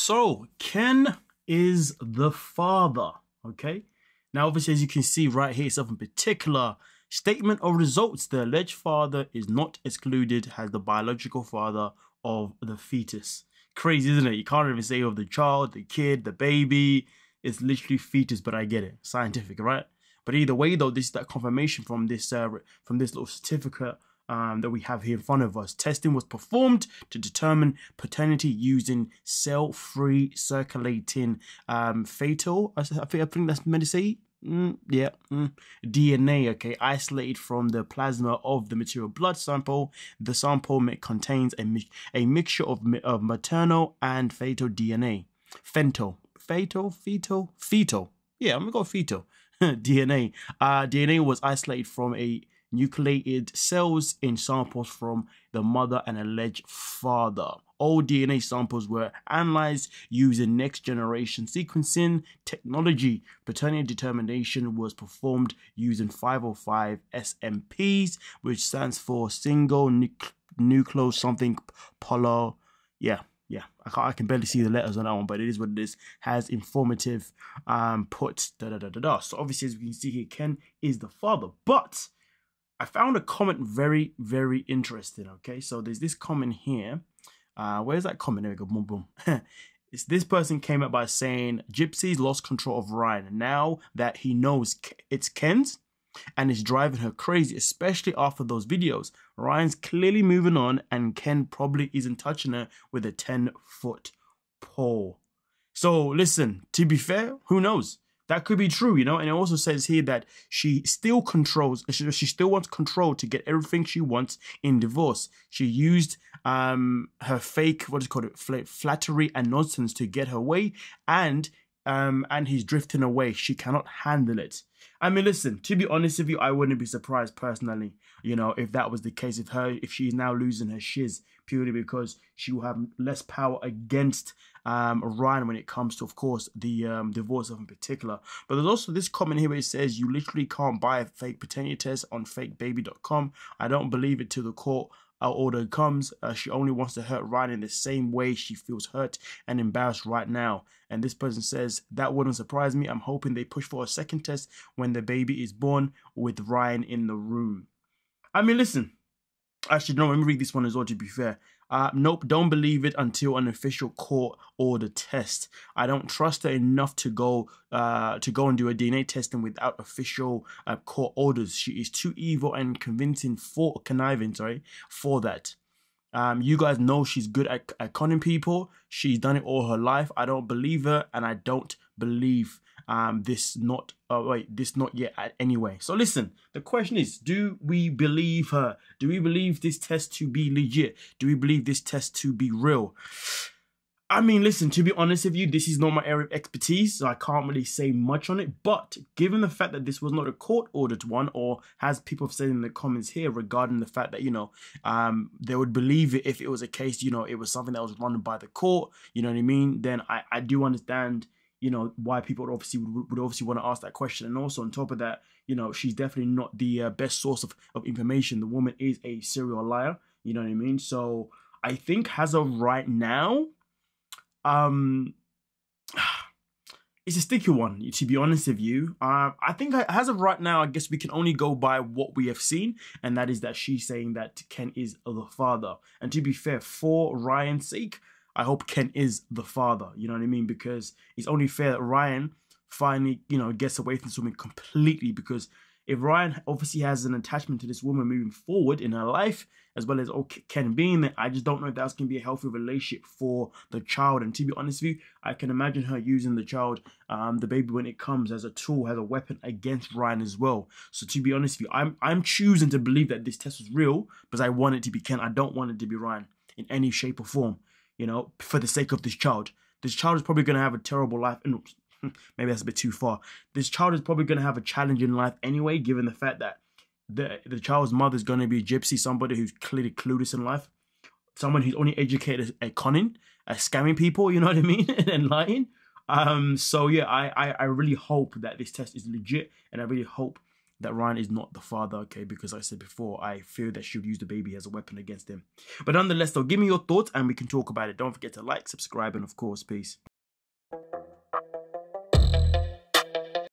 So Ken is the father, okay? Now, obviously, as you can see right here, something particular. Statement of results. The alleged father is not excluded as the biological father of the fetus. Crazy, isn't it? You can't even say of the child, the kid, the baby. It's literally fetus, but I get it. Scientific, right? But either way, though, this is that confirmation from this little certificate that we have here in front of us. Testing was performed to determine paternity using cell-free circulating fetal. I think that's meant to say. DNA, okay, isolated from the plasma of the material blood sample. The sample contains a mixture of maternal and fetal DNA. Fetal. Yeah, I'm gonna go fetal. DNA. DNA was isolated from a nucleated cells in samples from the mother and alleged father. All DNA samples were analyzed using next generation sequencing technology. Paternity determination was performed using 505 SMPs, which stands for single nucleose something polar. Yeah, I can barely see the letters on that one, but it is what it is. Has informative put So obviously, as we can see here, Ken is the father. But I found a comment very, very interesting. Okay, so there's this comment here. Where's that comment? There we go. Boom, boom. This person came up by saying Gypsy's lost control of Ryan now that he knows it's Ken's, and is driving her crazy, especially after those videos. Ryan's clearly moving on, and Ken probably isn't touching her with a 10-foot pole. So listen, to be fair, who knows? That could be true, you know. And it also says here that she still controls, she still wants control to get everything she wants in divorce. She used her fake, flattery and nonsense to get her way, and he's drifting away. She cannot handle it. I mean, listen, to be honest with you, I wouldn't be surprised personally, you know, if that was the case, if she's now losing her shiz purely because she will have less power against Ryan when it comes to, of course, the divorce of in particular. But there's also this comment here where it says you literally can't buy a fake paternity test on fakebaby.com. I don't believe it till the court order comes. She only wants to hurt Ryan in the same way she feels hurt and embarrassed right now. And this person says that wouldn't surprise me. I'm hoping they push for a second test when the baby is born with Ryan in the room. I mean, listen. Actually, no, let me read this one as well, to be fair. Nope, don't believe it until an official court order test. I don't trust her enough to go and do a DNA testing without official court orders. She is too evil and conniving for that. You guys know she's good at conning people. She's done it all her life. I don't believe her, and I don't believe this not yet anyway. So listen, the question is, do we believe her? Do we believe this test to be legit? Do we believe this test to be real? I mean, listen, to be honest with you, this is not my area of expertise, so I can't really say much on it. But given the fact that this was not a court-ordered one, or as people have said in the comments here regarding the fact that, you know, they would believe it if it was a case, you know, it was something that was run by the court, you know what I mean? Then I do understand, you know, why people would obviously want to ask that question. And also on top of that, you know, she's definitely not the best source of information. The woman is a serial liar, you know what I mean? So I think as of right now, it's a sticky one, to be honest with you. I think as of right now, I guess we can only go by what we have seen, and that is that she's saying that Ken is the father. And to be fair, for Ryan's sake, I hope Ken is the father, you know what I mean? Because it's only fair that Ryan finally, you know, gets away from this woman completely. Because if Ryan obviously has an attachment to this woman moving forward in her life, as well as Ken being there, I just don't know if that's going to be a healthy relationship for the child. And to be honest with you, I can imagine her using the child, the baby, when it comes, as a tool, as a weapon against Ryan as well. So to be honest with you, I'm choosing to believe that this test was real because I want it to be Ken. I don't want it to be Ryan in any shape or form, you know, for the sake of this child. This child is probably going to have a terrible life. And maybe that's a bit too far. This child is probably going to have a challenging life anyway, given the fact that the child's mother is going to be a gypsy, somebody who's clearly clueless in life, someone who's only educated at conning, at scamming people, you know what I mean, and lying. So yeah, I really hope that this test is legit, and I really hope that Ryan is not the father, okay, because I said before, I fear that she would use the baby as a weapon against him. But nonetheless, though, give me your thoughts and we can talk about it. Don't forget to like, subscribe, and of course, peace.